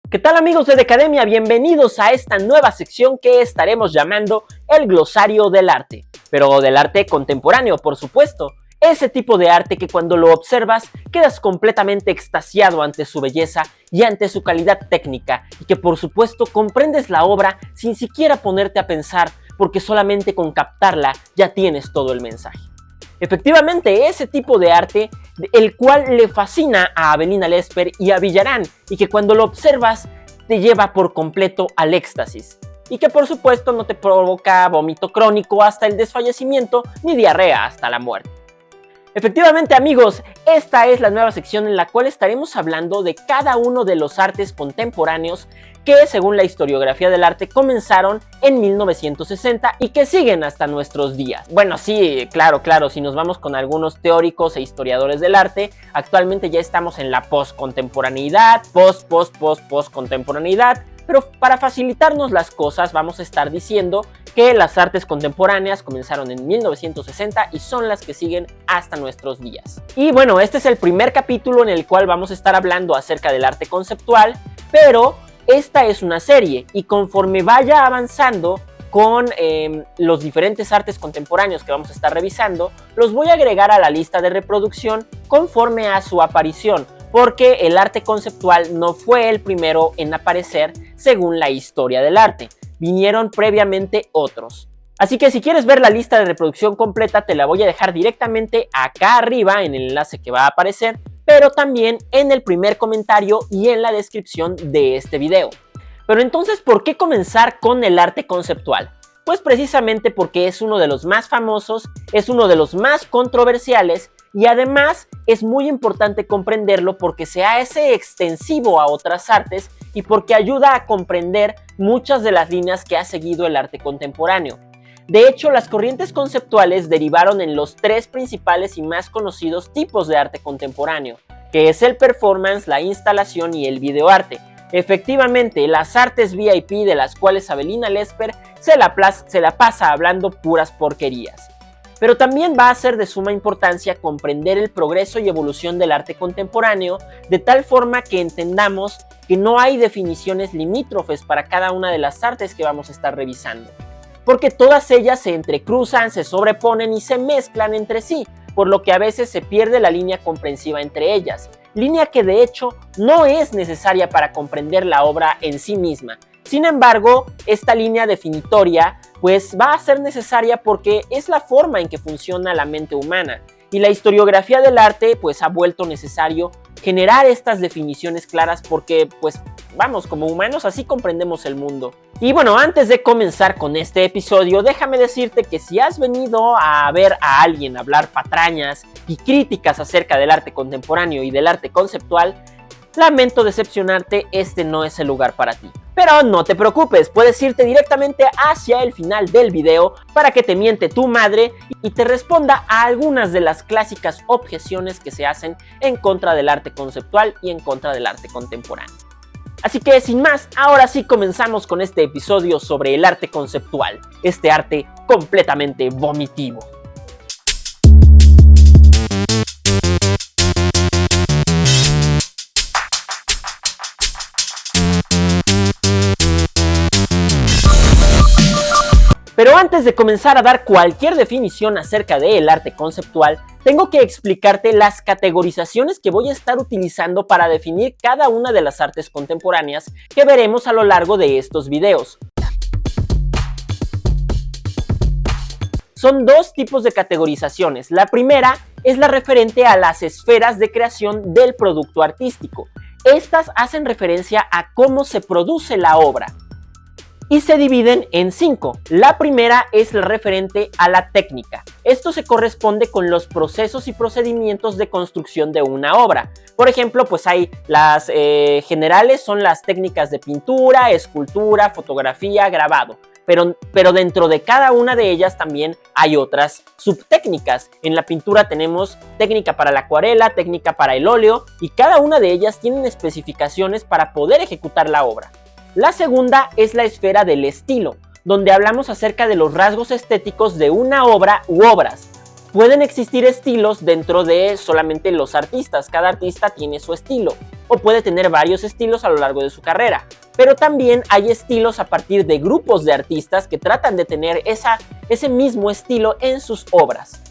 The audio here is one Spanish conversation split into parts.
¿Qué tal amigos de Decademia? Bienvenidos a esta nueva sección que estaremos llamando el glosario del arte. Pero del arte contemporáneo, por supuesto. Ese tipo de arte que cuando lo observas quedas completamente extasiado ante su belleza y ante su calidad técnica y que por supuesto comprendes la obra sin siquiera ponerte a pensar porque solamente con captarla ya tienes todo el mensaje. Efectivamente, ese tipo de arte, el cual le fascina a Avelina Lesper y a Villarán, y que cuando lo observas te lleva por completo al éxtasis, y que por supuesto no te provoca vómito crónico hasta el desfallecimiento, ni diarrea hasta la muerte. Efectivamente amigos, esta es la nueva sección en la cual estaremos hablando de cada uno de los artes contemporáneos que según la historiografía del arte comenzaron en 1960 y que siguen hasta nuestros días. Bueno, sí, claro, si nos vamos con algunos teóricos e historiadores del arte, actualmente ya estamos en la postcontemporaneidad, postcontemporaneidad, pero para facilitarnos las cosas vamos a estar diciendo que las artes contemporáneas comenzaron en 1960 y son las que siguen hasta nuestros días. Y bueno, este es el primer capítulo en el cual vamos a estar hablando acerca del arte conceptual, pero esta es una serie y conforme vaya avanzando con los diferentes artes contemporáneos que vamos a estar revisando, los voy a agregar a la lista de reproducción conforme a su aparición, porque el arte conceptual no fue el primero en aparecer según la historia del arte. Vinieron previamente otros. Así que si quieres ver la lista de reproducción completa te la voy a dejar directamente acá arriba en el enlace que va a aparecer, pero también en el primer comentario y en la descripción de este video. Pero entonces, ¿por qué comenzar con el arte conceptual? Pues precisamente porque es uno de los más famosos, es uno de los más controversiales y además es muy importante comprenderlo porque se hace extensivo a otras artes y porque ayuda a comprender muchas de las líneas que ha seguido el arte contemporáneo. De hecho, las corrientes conceptuales derivaron en los tres principales y más conocidos tipos de arte contemporáneo, que es el performance, la instalación y el videoarte. Efectivamente, las artes VIP de las cuales Avelina Lesper se la pasa hablando puras porquerías. Pero también va a ser de suma importancia comprender el progreso y evolución del arte contemporáneo de tal forma que entendamos que no hay definiciones limítrofes para cada una de las artes que vamos a estar revisando, porque todas ellas se entrecruzan, se sobreponen y se mezclan entre sí, por lo que a veces se pierde la línea comprensiva entre ellas, línea que de hecho no es necesaria para comprender la obra en sí misma. Sin embargo, esta línea definitoria pues va a ser necesaria porque es la forma en que funciona la mente humana y la historiografía del arte pues ha vuelto necesario generar estas definiciones claras porque pues vamos, como humanos así comprendemos el mundo. Y bueno, antes de comenzar con este episodio, déjame decirte que si has venido a ver a alguien hablar patrañas y críticas acerca del arte contemporáneo y del arte conceptual, lamento decepcionarte, este no es el lugar para ti. Pero no te preocupes, puedes irte directamente hacia el final del video para que te miente tu madre y te responda a algunas de las clásicas objeciones que se hacen en contra del arte conceptual y en contra del arte contemporáneo. Así que sin más, ahora sí comenzamos con este episodio sobre el arte conceptual, este arte completamente vomitivo. Pero antes de comenzar a dar cualquier definición acerca del arte conceptual, tengo que explicarte las categorizaciones que voy a estar utilizando para definir cada una de las artes contemporáneas que veremos a lo largo de estos videos. Son dos tipos de categorizaciones. La primera es la referente a las esferas de creación del producto artístico. Estas hacen referencia a cómo se produce la obra y se dividen en 5. La primera es la referente a la técnica. Esto se corresponde con los procesos y procedimientos de construcción de una obra. Por ejemplo, pues hay las generales, son las técnicas de pintura, escultura, fotografía, grabado. Pero dentro de cada una de ellas también hay otras subtécnicas. En la pintura tenemos técnica para la acuarela, técnica para el óleo y cada una de ellas tienen especificaciones para poder ejecutar la obra. La segunda es la esfera del estilo, donde hablamos acerca de los rasgos estéticos de una obra u obras. Pueden existir estilos dentro de solamente los artistas, cada artista tiene su estilo. o puede tener varios estilos a lo largo de su carrera. Pero también hay estilos a partir de grupos de artistas que tratan de tener ese mismo estilo en sus obras.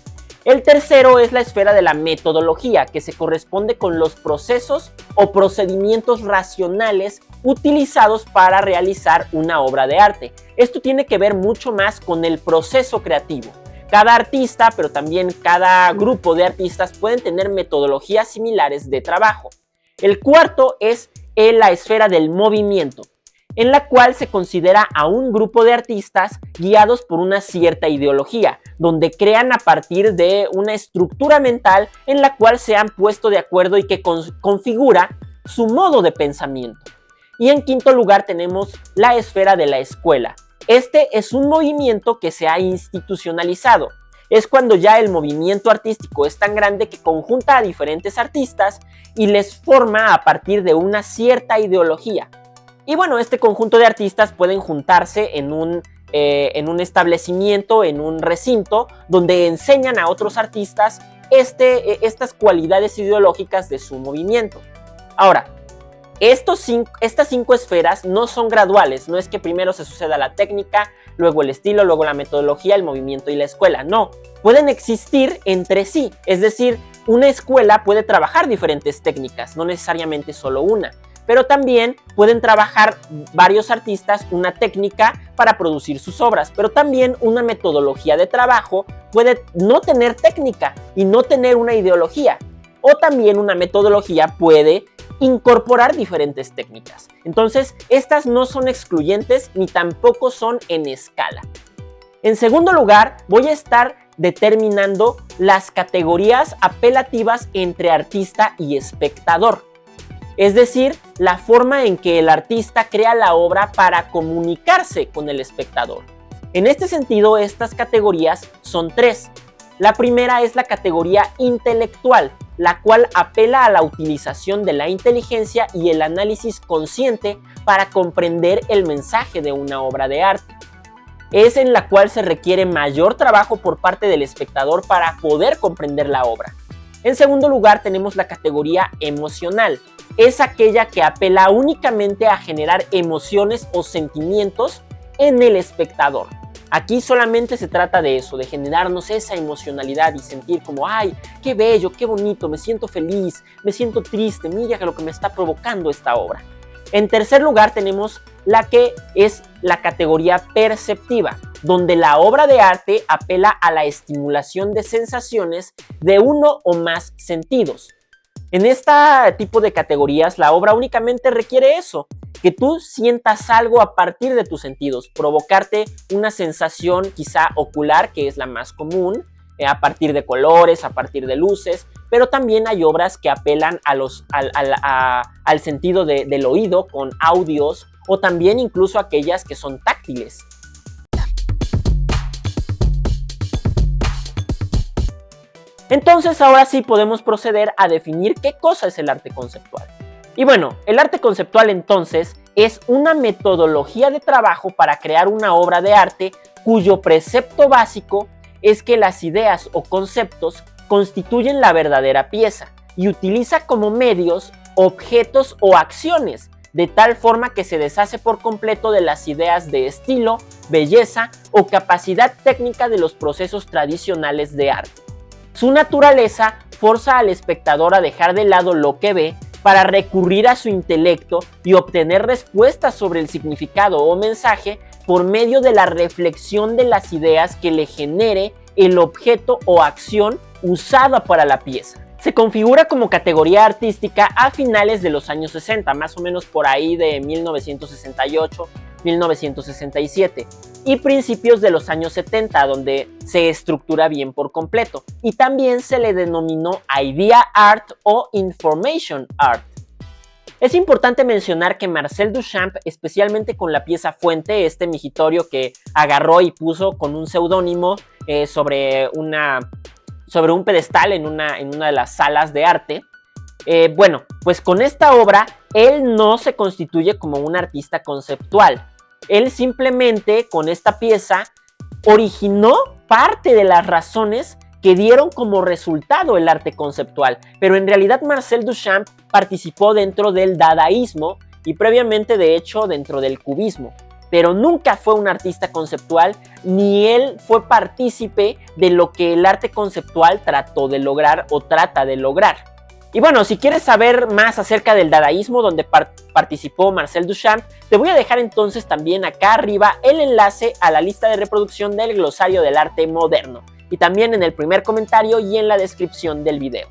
El tercero es la esfera de la metodología, que se corresponde con los procesos o procedimientos racionales utilizados para realizar una obra de arte. Esto tiene que ver mucho más con el proceso creativo. Cada artista, pero también cada grupo de artistas pueden tener metodologías similares de trabajo. El cuarto es la esfera del movimiento, en la cual se considera a un grupo de artistas guiados por una cierta ideología, donde crean a partir de una estructura mental en la cual se han puesto de acuerdo y que configura su modo de pensamiento. Y en quinto lugar tenemos la esfera de la escuela. Este es un movimiento que se ha institucionalizado. Es cuando ya el movimiento artístico es tan grande que conjunta a diferentes artistas y les forma a partir de una cierta ideología. Y bueno, este conjunto de artistas pueden juntarse en un establecimiento, en un recinto, donde enseñan a otros artistas estas cualidades ideológicas de su movimiento. Ahora, estas 5 esferas no son graduales, no es que primero se suceda la técnica, luego el estilo, luego la metodología, el movimiento y la escuela, no, pueden existir entre sí, es decir, una escuela puede trabajar diferentes técnicas, no necesariamente solo una, pero también pueden trabajar varios artistas una técnica para producir sus obras, pero también una metodología de trabajo puede no tener técnica y no tener una ideología, o también una metodología puede incorporar diferentes técnicas. Entonces, estas no son excluyentes ni tampoco son en escala. En segundo lugar, voy a estar determinando las categorías apelativas entre artista y espectador. Es decir, la forma en que el artista crea la obra para comunicarse con el espectador. En este sentido, estas categorías son 3. La primera es la categoría intelectual, la cual apela a la utilización de la inteligencia y el análisis consciente para comprender el mensaje de una obra de arte. Es en la cual se requiere mayor trabajo por parte del espectador para poder comprender la obra. En segundo lugar, tenemos la categoría emocional. Es aquella que apela únicamente a generar emociones o sentimientos en el espectador. Aquí solamente se trata de eso, de generarnos esa emocionalidad y sentir como, ¡ay, qué bello, qué bonito, me siento feliz, me siento triste, mira lo que me está provocando esta obra! En tercer lugar tenemos la que es la categoría perceptiva, donde la obra de arte apela a la estimulación de sensaciones de uno o más sentidos. En este tipo de categorías, la obra únicamente requiere eso, que tú sientas algo a partir de tus sentidos, provocarte una sensación quizá ocular, que es la más común, a partir de colores, a partir de luces, pero también hay obras que apelan al sentido del oído con audios, o también incluso aquellas que son táctiles. Entonces ahora sí podemos proceder a definir qué cosa es el arte conceptual. Y bueno, el arte conceptual entonces es una metodología de trabajo para crear una obra de arte cuyo precepto básico es que las ideas o conceptos constituyen la verdadera pieza y utiliza como medios objetos o acciones, de tal forma que se deshace por completo de las ideas de estilo, belleza o capacidad técnica de los procesos tradicionales de arte. Su naturaleza forza al espectador a dejar de lado lo que ve para recurrir a su intelecto y obtener respuestas sobre el significado o mensaje por medio de la reflexión de las ideas que le genere el objeto o acción usada para la pieza. Se configura como categoría artística a finales de los años 60, más o menos por ahí de 1968, 1967, y principios de los años 70, donde se estructura bien por completo, y también se le denominó Idea Art o Information Art. Es importante mencionar que Marcel Duchamp, especialmente con la pieza Fuente, este migitorio que agarró y puso con un seudónimo sobre un pedestal en una de las salas de arte, bueno, pues con esta obra él no se constituye como un artista conceptual. Él simplemente con esta pieza originó parte de las razones que dieron como resultado el arte conceptual, pero en realidad Marcel Duchamp participó dentro del dadaísmo y previamente de hecho dentro del cubismo, pero nunca fue un artista conceptual ni él fue partícipe de lo que el arte conceptual trató de lograr o trata de lograr. Y bueno, si quieres saber más acerca del dadaísmo donde participó Marcel Duchamp, te voy a dejar entonces también acá arriba el enlace a la lista de reproducción del glosario del arte moderno, y también en el primer comentario y en la descripción del video.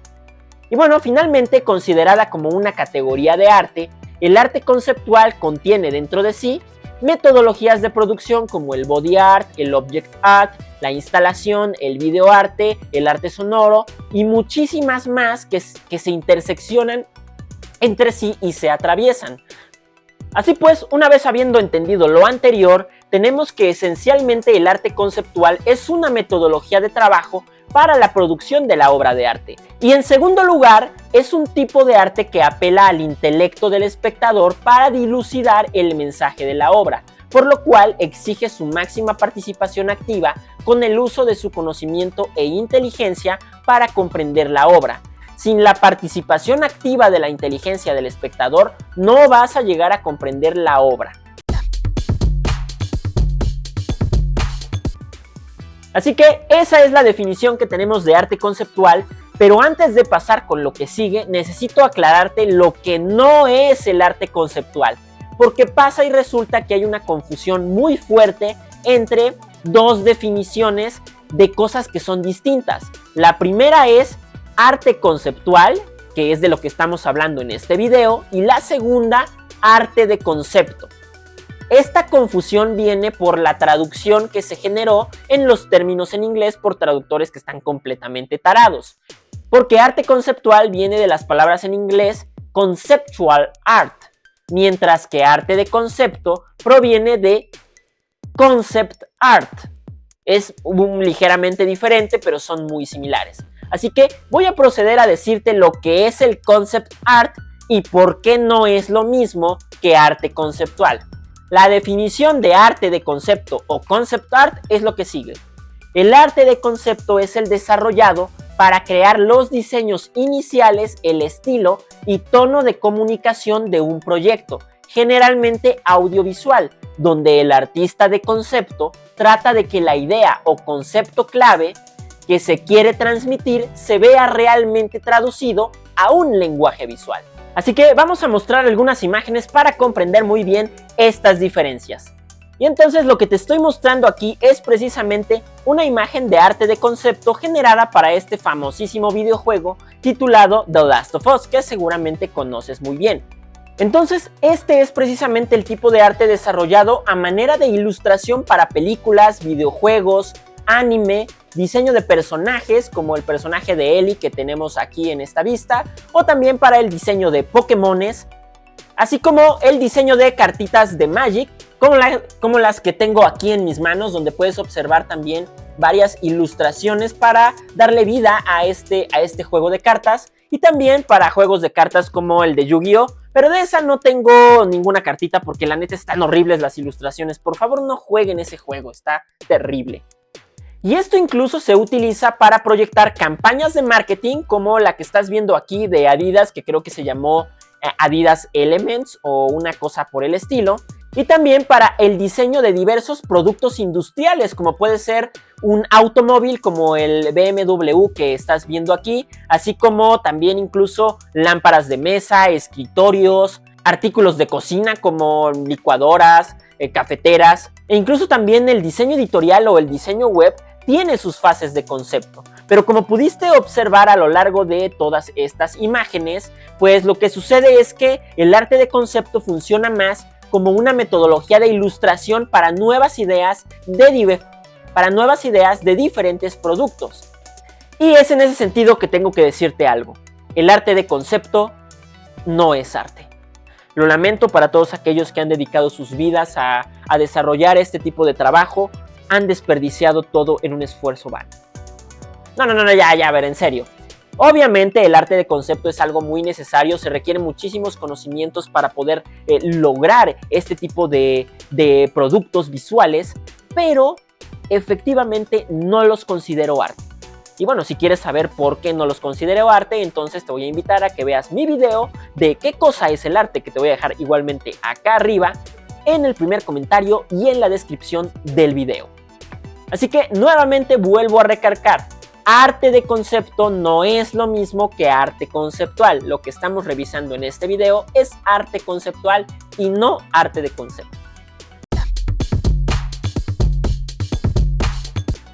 Y bueno, finalmente considerada como una categoría de arte, el arte conceptual contiene dentro de sí metodologías de producción como el body art, el object art, la instalación, el videoarte, el arte sonoro y muchísimas más que se interseccionan entre sí y se atraviesan. Así pues, una vez habiendo entendido lo anterior, tenemos que esencialmente el arte conceptual es una metodología de trabajo para la producción de la obra de arte. Y en segundo lugar, es un tipo de arte que apela al intelecto del espectador para dilucidar el mensaje de la obra, por lo cual exige su máxima participación activa con el uso de su conocimiento e inteligencia para comprender la obra. Sin la participación activa de la inteligencia del espectador, no vas a llegar a comprender la obra. Así que esa es la definición que tenemos de arte conceptual, pero antes de pasar con lo que sigue, necesito aclararte lo que no es el arte conceptual, porque pasa y resulta que hay una confusión muy fuerte entre dos definiciones de cosas que son distintas. La primera es arte conceptual, que es de lo que estamos hablando en este video, y la segunda, arte de concepto. Esta confusión viene por la traducción que se generó en los términos en inglés por traductores que están completamente tarados. Porque arte conceptual viene de las palabras en inglés conceptual art, mientras que arte de concepto proviene de concept art. Es ligeramente diferente, pero son muy similares. Así que voy a proceder a decirte lo que es el concept art y por qué no es lo mismo que arte conceptual. La definición de arte de concepto o concept art es lo que sigue. El arte de concepto es el desarrollado para crear los diseños iniciales, el estilo y tono de comunicación de un proyecto, generalmente audiovisual, donde el artista de concepto trata de que la idea o concepto clave que se quiere transmitir se vea realmente traducido a un lenguaje visual. Así que vamos a mostrar algunas imágenes para comprender muy bien estas diferencias. Y entonces lo que te estoy mostrando aquí es precisamente una imagen de arte de concepto generada para este famosísimo videojuego titulado The Last of Us, que seguramente conoces muy bien. Entonces, este es precisamente el tipo de arte desarrollado a manera de ilustración para películas, videojuegos, anime, diseño de personajes como el personaje de Ellie que tenemos aquí en esta vista, o también para el diseño de Pokémones, así como el diseño de cartitas de Magic, como las que tengo aquí en mis manos, donde puedes observar también varias ilustraciones para darle vida a este juego de cartas, y también para juegos de cartas como el de Yu-Gi-Oh! Pero de esa no tengo ninguna cartita porque la neta están horribles las ilustraciones. Por favor, no jueguen ese juego, está terrible. Y esto incluso se utiliza para proyectar campañas de marketing como la que estás viendo aquí de Adidas, que creo que se llamó Adidas Elements o una cosa por el estilo. Y también para el diseño de diversos productos industriales, como puede ser un automóvil como el BMW que estás viendo aquí, así como también incluso lámparas de mesa, escritorios, artículos de cocina como licuadoras, cafeteras, e incluso también el diseño editorial o el diseño web tiene sus fases de concepto. Pero como pudiste observar a lo largo de todas estas imágenes, pues lo que sucede es que el arte de concepto funciona más como una metodología de ilustración para nuevas ideas de diferentes productos. Y es en ese sentido que tengo que decirte algo. El arte de concepto no es arte. Lo lamento para todos aquellos que han dedicado sus vidas a desarrollar este tipo de trabajo. Han desperdiciado todo en un esfuerzo vano. No, ya, a ver, en serio. Obviamente el arte de concepto es algo muy necesario, se requieren muchísimos conocimientos para poder lograr este tipo de productos visuales, pero efectivamente no los considero arte. Y bueno, si quieres saber por qué no los considero arte, entonces te voy a invitar a que veas mi video de qué cosa es el arte, que te voy a dejar igualmente acá arriba, en el primer comentario y en la descripción del video. Así que nuevamente vuelvo a recalcar, arte de concepto no es lo mismo que arte conceptual. Lo que estamos revisando en este video es arte conceptual y no arte de concepto.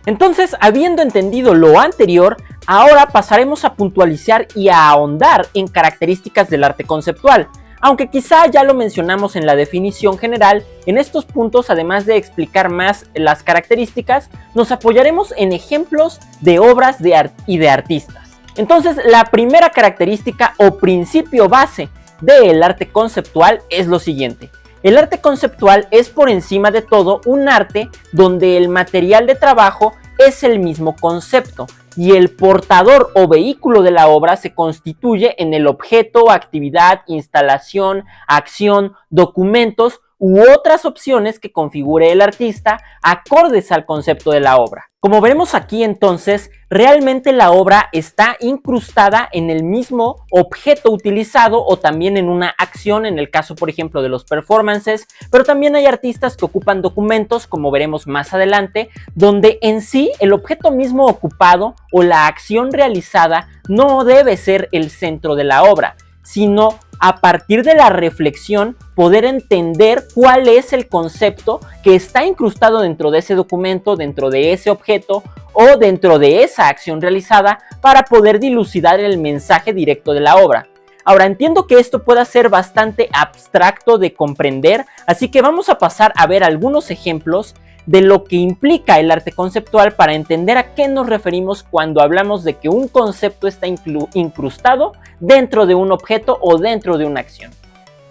Entonces, habiendo entendido lo anterior, ahora pasaremos a puntualizar y a ahondar en características del arte conceptual. Aunque quizá ya lo mencionamos en la definición general, en estos puntos, además de explicar más las características, nos apoyaremos en ejemplos de obras y de artistas. Entonces, la primera característica o principio base del arte conceptual es lo siguiente. El arte conceptual es por encima de todo un arte donde el material de trabajo es el mismo concepto y el portador o vehículo de la obra se constituye en el objeto, actividad, instalación, acción, documentos u otras opciones que configure el artista acordes al concepto de la obra. Como veremos aquí entonces, realmente la obra está incrustada en el mismo objeto utilizado o también en una acción, en el caso por ejemplo de los performances, pero también hay artistas que ocupan documentos, como veremos más adelante, donde en sí el objeto mismo ocupado o la acción realizada no debe ser el centro de la obra, sino a partir de la reflexión poder entender cuál es el concepto que está incrustado dentro de ese documento, dentro de ese objeto o dentro de esa acción realizada para poder dilucidar el mensaje directo de la obra. Ahora, entiendo que esto pueda ser bastante abstracto de comprender, así que vamos a pasar a ver algunos ejemplos de lo que implica el arte conceptual para entender a qué nos referimos cuando hablamos de que un concepto está incrustado dentro de un objeto o dentro de una acción.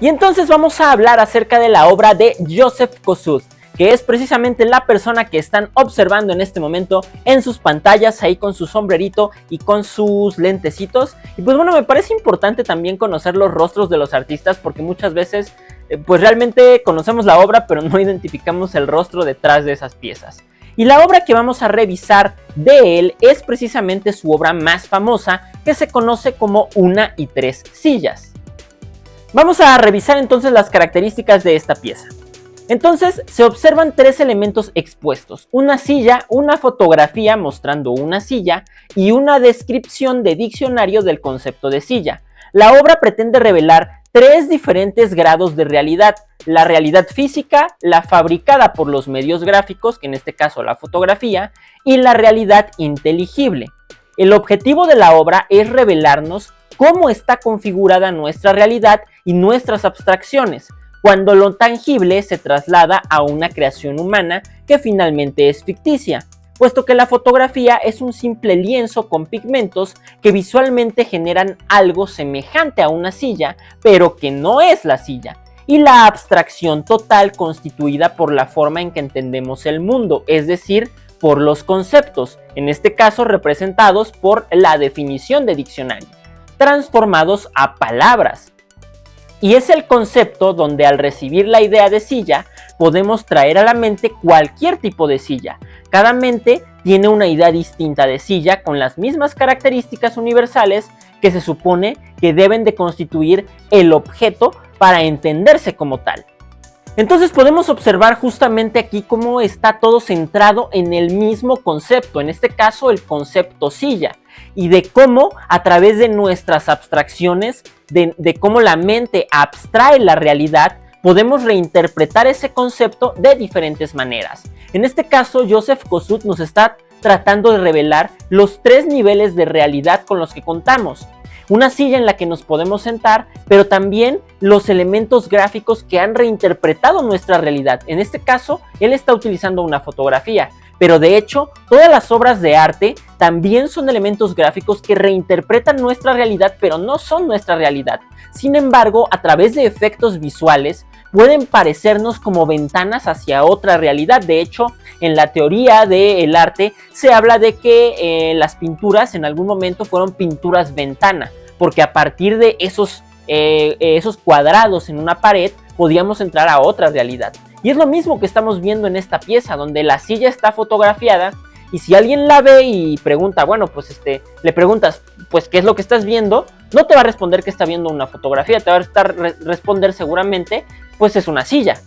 Y entonces vamos a hablar acerca de la obra de Joseph Kosuth, que es precisamente la persona que están observando en este momento en sus pantallas, ahí con su sombrerito y con sus lentecitos. Y pues bueno, me parece importante también conocer los rostros de los artistas, porque muchas veces pues realmente conocemos la obra pero no identificamos el rostro detrás de esas piezas. Y la obra que vamos a revisar de él es precisamente su obra más famosa, que se conoce como Una y Tres Sillas. Vamos a revisar entonces las características de esta pieza. Entonces se observan tres elementos expuestos: una silla, una fotografía mostrando una silla y una descripción de diccionario del concepto de silla. La obra pretende revelar tres diferentes grados de realidad: la realidad física, la fabricada por los medios gráficos, que en este caso la fotografía, y la realidad inteligible. El objetivo de la obra es revelarnos cómo está configurada nuestra realidad y nuestras abstracciones, cuando lo tangible se traslada a una creación humana que finalmente es ficticia, puesto que la fotografía es un simple lienzo con pigmentos que visualmente generan algo semejante a una silla, pero que no es la silla, y la abstracción total constituida por la forma en que entendemos el mundo, es decir, por los conceptos, en este caso representados por la definición de diccionario, transformados a palabras. Y es el concepto donde al recibir la idea de silla podemos traer a la mente cualquier tipo de silla. Cada mente tiene una idea distinta de silla con las mismas características universales que se supone que deben de constituir el objeto para entenderse como tal. Entonces podemos observar justamente aquí cómo está todo centrado en el mismo concepto, en este caso el concepto silla, y de cómo a través de nuestras abstracciones, de cómo la mente abstrae la realidad, podemos reinterpretar ese concepto de diferentes maneras. En este caso, Joseph Kosuth nos está tratando de revelar los tres niveles de realidad con los que contamos. Una silla en la que nos podemos sentar, pero también los elementos gráficos que han reinterpretado nuestra realidad. En este caso, él está utilizando una fotografía, pero de hecho, todas las obras de arte también son elementos gráficos que reinterpretan nuestra realidad, pero no son nuestra realidad. Sin embargo, a través de efectos visuales, pueden parecernos como ventanas hacia otra realidad. De hecho, en la teoría del arte se habla de que las pinturas en algún momento fueron pinturas ventana, porque a partir de esos cuadrados en una pared podíamos entrar a otra realidad. Y es lo mismo que estamos viendo en esta pieza, donde la silla está fotografiada Y si alguien la ve y pregunta, bueno, pues le preguntas, pues, ¿qué es lo que estás viendo? No te va a responder que está viendo una fotografía, te va a responder seguramente, pues es una silla.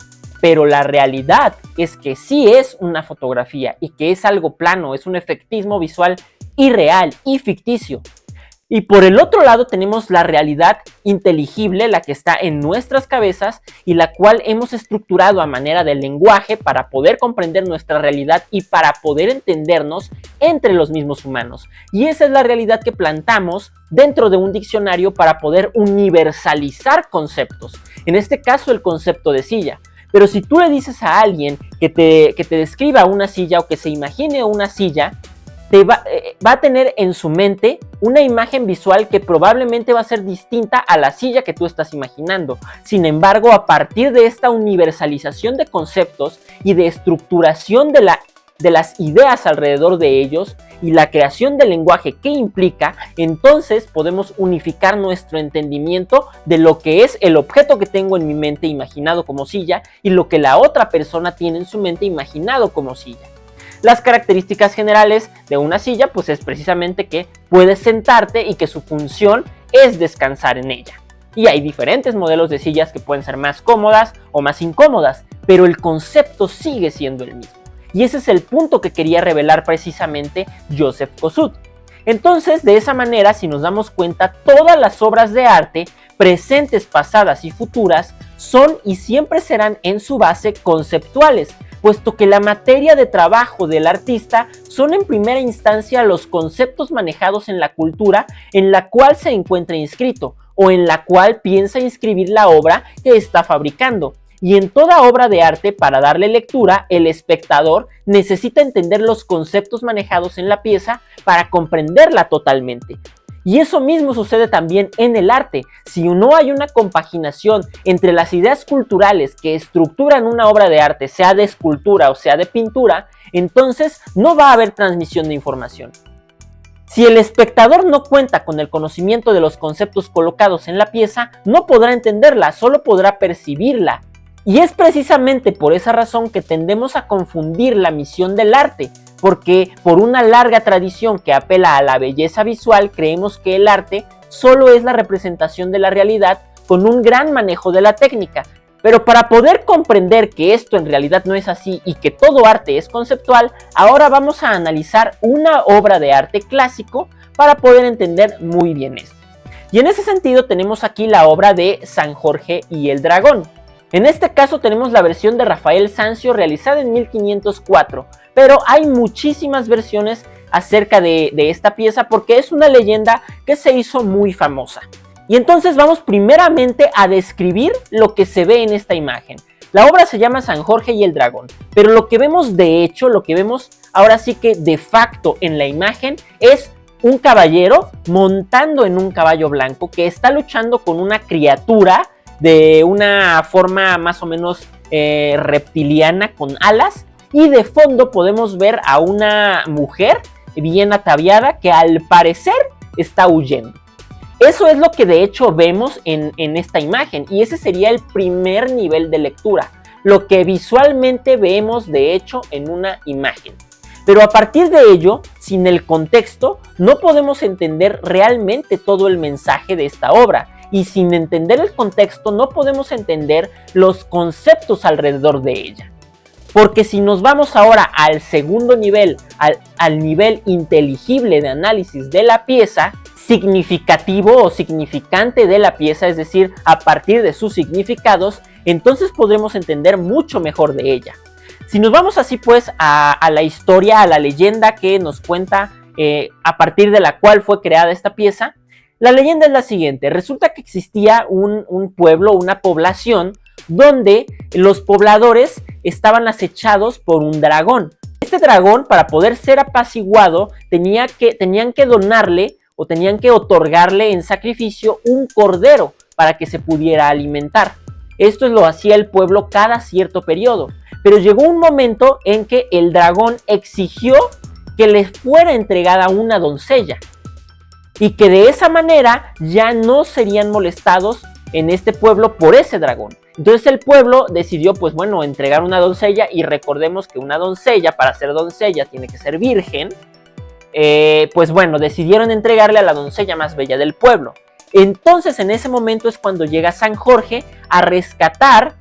Pero la realidad es que sí es una fotografía y que es algo plano, es un efectismo visual irreal y ficticio. Y por el otro lado tenemos la realidad inteligible, la que está en nuestras cabezas y la cual hemos estructurado a manera de lenguaje para poder comprender nuestra realidad y para poder entendernos entre los mismos humanos. Y esa es la realidad que plantamos dentro de un diccionario para poder universalizar conceptos. En este caso, el concepto de silla. Pero si tú le dices a alguien que te describa una silla o que se imagine una silla, va a tener en su mente una imagen visual que probablemente va a ser distinta a la silla que tú estás imaginando. Sin embargo, a partir de esta universalización de conceptos y de estructuración de las ideas alrededor de ellos y la creación del lenguaje que implica, entonces podemos unificar nuestro entendimiento de lo que es el objeto que tengo en mi mente imaginado como silla y lo que la otra persona tiene en su mente imaginado como silla. Las características generales de una silla pues es precisamente que puedes sentarte y que su función es descansar en ella. Y hay diferentes modelos de sillas que pueden ser más cómodas o más incómodas, pero el concepto sigue siendo el mismo. Y ese es el punto que quería revelar precisamente Joseph Kosuth. Entonces, de esa manera, si nos damos cuenta, todas las obras de arte, presentes, pasadas y futuras, son y siempre serán en su base conceptuales, puesto que la materia de trabajo del artista son en primera instancia los conceptos manejados en la cultura en la cual se encuentra inscrito o en la cual piensa inscribir la obra que está fabricando. Y en toda obra de arte, para darle lectura, el espectador necesita entender los conceptos manejados en la pieza para comprenderla totalmente. Y eso mismo sucede también en el arte. Si no hay una compaginación entre las ideas culturales que estructuran una obra de arte, sea de escultura o sea de pintura, entonces no va a haber transmisión de información. Si el espectador no cuenta con el conocimiento de los conceptos colocados en la pieza, no podrá entenderla, solo podrá percibirla. Y es precisamente por esa razón que tendemos a confundir la misión del arte, porque por una larga tradición que apela a la belleza visual, creemos que el arte solo es la representación de la realidad con un gran manejo de la técnica. Pero para poder comprender que esto en realidad no es así y que todo arte es conceptual, ahora vamos a analizar una obra de arte clásico para poder entender muy bien esto. Y en ese sentido tenemos aquí la obra de San Jorge y el Dragón. En este caso tenemos la versión de Rafael Sanzio realizada en 1504, pero hay muchísimas versiones acerca de esta pieza porque es una leyenda que se hizo muy famosa. Y entonces vamos primeramente a describir lo que se ve en esta imagen. La obra se llama San Jorge y el Dragón, pero lo que vemos de hecho, lo que vemos ahora sí que de facto en la imagen es un caballero montando en un caballo blanco que está luchando con una criatura de una forma más o menos reptiliana con alas, y de fondo podemos ver a una mujer bien ataviada que al parecer está huyendo. Eso es lo que de hecho vemos en esta imagen, y ese sería el primer nivel de lectura, lo que visualmente vemos de hecho en una imagen. Pero a partir de ello, sin el contexto, no podemos entender realmente todo el mensaje de esta obra. Y sin entender el contexto no podemos entender los conceptos alrededor de ella. Porque si nos vamos ahora al segundo nivel, al nivel inteligible de análisis de la pieza, significativo o significante de la pieza, es decir, a partir de sus significados, entonces podremos entender mucho mejor de ella. Si nos vamos así pues a la historia, a la leyenda que nos cuenta a partir de la cual fue creada esta pieza, la leyenda es la siguiente. Resulta que existía un pueblo, una población, donde los pobladores estaban acechados por un dragón. Este dragón, para poder ser apaciguado, tenían que donarle o tenían que otorgarle en sacrificio un cordero para que se pudiera alimentar. Esto lo hacía el pueblo cada cierto periodo. Pero llegó un momento en que el dragón exigió que le fuera entregada una doncella, y que de esa manera ya no serían molestados en este pueblo por ese dragón. Entonces el pueblo decidió, pues bueno, entregar una doncella, y recordemos que una doncella, para ser doncella, tiene que ser virgen. Pues bueno, decidieron entregarle a la doncella más bella del pueblo. Entonces en ese momento es cuando llega San Jorge a rescatar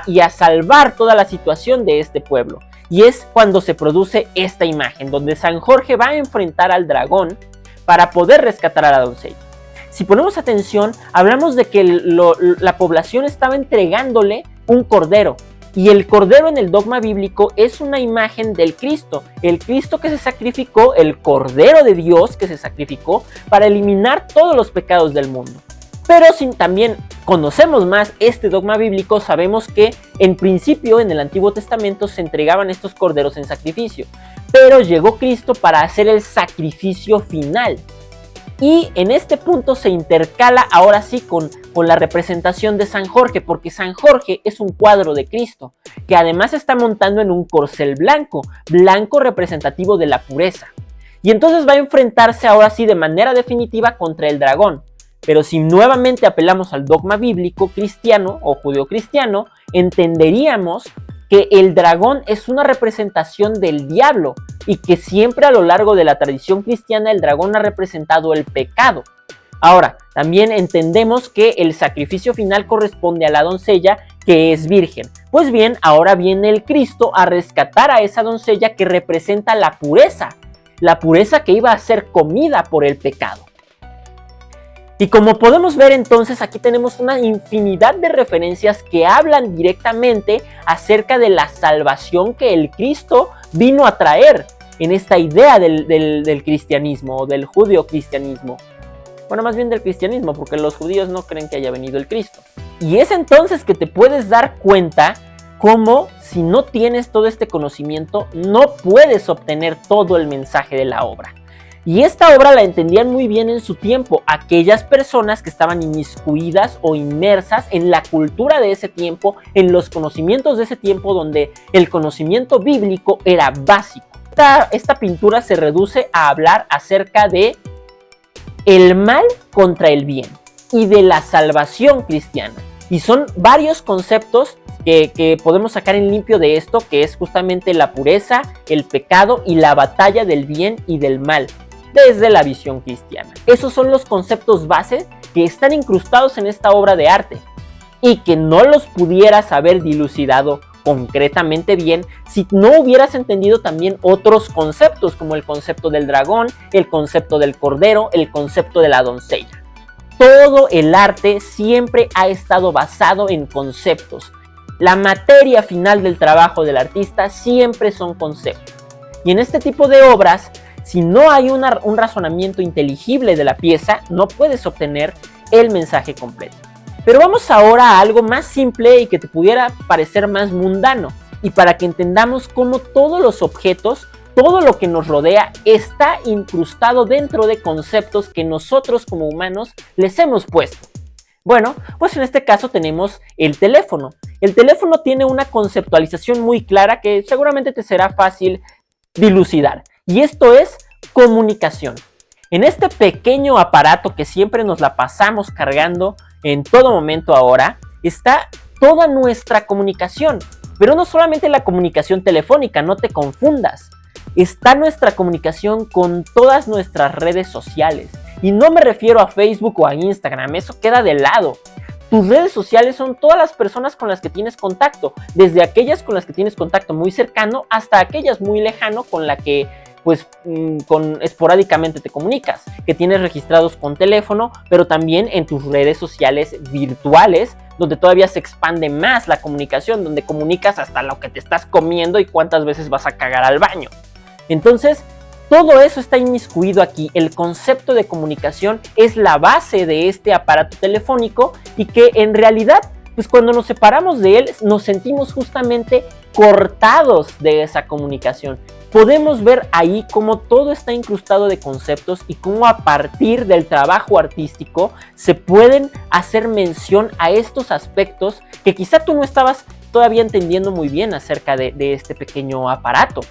y a salvar toda la situación de este pueblo. Y es cuando se produce esta imagen, donde San Jorge va a enfrentar al dragón para poder rescatar a la doncella. Si ponemos atención, hablamos de que la población estaba entregándole un cordero. Y el cordero en el dogma bíblico es una imagen del Cristo. El Cristo que se sacrificó, el Cordero de Dios que se sacrificó para eliminar todos los pecados del mundo. Pero si también conocemos más este dogma bíblico, sabemos que en principio en el Antiguo Testamento se entregaban estos corderos en sacrificio. Pero llegó Cristo para hacer el sacrificio final. Y en este punto se intercala ahora sí con la representación de San Jorge, porque San Jorge es un cuadro de Cristo, que además está montando en un corcel blanco, blanco representativo de la pureza. Y entonces va a enfrentarse ahora sí de manera definitiva contra el dragón. Pero si nuevamente apelamos al dogma bíblico cristiano o judeocristiano, entenderíamos que el dragón es una representación del diablo y que siempre a lo largo de la tradición cristiana el dragón ha representado el pecado. Ahora, también entendemos que el sacrificio final corresponde a la doncella que es virgen. Pues bien, ahora viene el Cristo a rescatar a esa doncella que representa la pureza que iba a ser comida por el pecado. Y como podemos ver entonces, aquí tenemos una infinidad de referencias que hablan directamente acerca de la salvación que el Cristo vino a traer en esta idea del cristianismo o del judeocristianismo. Bueno, más bien del cristianismo, porque los judíos no creen que haya venido el Cristo. Y es entonces que te puedes dar cuenta cómo si no tienes todo este conocimiento no puedes obtener todo el mensaje de la obra. Y esta obra la entendían muy bien en su tiempo aquellas personas que estaban inmiscuidas o inmersas en la cultura de ese tiempo, en los conocimientos de ese tiempo donde el conocimiento bíblico era básico. Esta pintura se reduce a hablar acerca de el mal contra el bien y de la salvación cristiana. Y son varios conceptos que podemos sacar en limpio de esto, que es justamente la pureza, el pecado y la batalla del bien y del mal desde la visión cristiana. Esos son los conceptos base que están incrustados en esta obra de arte y que no los pudieras haber dilucidado concretamente bien si no hubieras entendido también otros conceptos como el concepto del dragón, el concepto del cordero, el concepto de la doncella. Todo el arte siempre ha estado basado en conceptos. La materia final del trabajo del artista siempre son conceptos. Y en este tipo de obras, si no hay un razonamiento inteligible de la pieza, no puedes obtener el mensaje completo. Pero vamos ahora a algo más simple y que te pudiera parecer más mundano, y para que entendamos cómo todos los objetos, todo lo que nos rodea, está incrustado dentro de conceptos que nosotros como humanos les hemos puesto. Bueno, pues en este caso tenemos el teléfono. El teléfono tiene una conceptualización muy clara que seguramente te será fácil dilucidar. Y esto es comunicación. En este pequeño aparato que siempre nos la pasamos cargando en todo momento ahora, está toda nuestra comunicación. Pero no solamente la comunicación telefónica, no te confundas. Está nuestra comunicación con todas nuestras redes sociales. Y no me refiero a Facebook o a Instagram, eso queda de lado. Tus redes sociales son todas las personas con las que tienes contacto, desde aquellas con las que tienes contacto muy cercano hasta aquellas muy lejano con la que esporádicamente te comunicas, que tienes registrados con teléfono, pero también en tus redes sociales virtuales, donde todavía se expande más la comunicación, donde comunicas hasta lo que te estás comiendo y cuántas veces vas a cagar al baño. Entonces, todo eso está inmiscuido aquí. El concepto de comunicación es la base de este aparato telefónico y que en realidad, pues cuando nos separamos de él, nos sentimos justamente cortados de esa comunicación. Podemos ver ahí cómo todo está incrustado de conceptos y cómo a partir del trabajo artístico se pueden hacer mención a estos aspectos que quizá tú no estabas todavía entendiendo muy bien acerca de este pequeño aparato.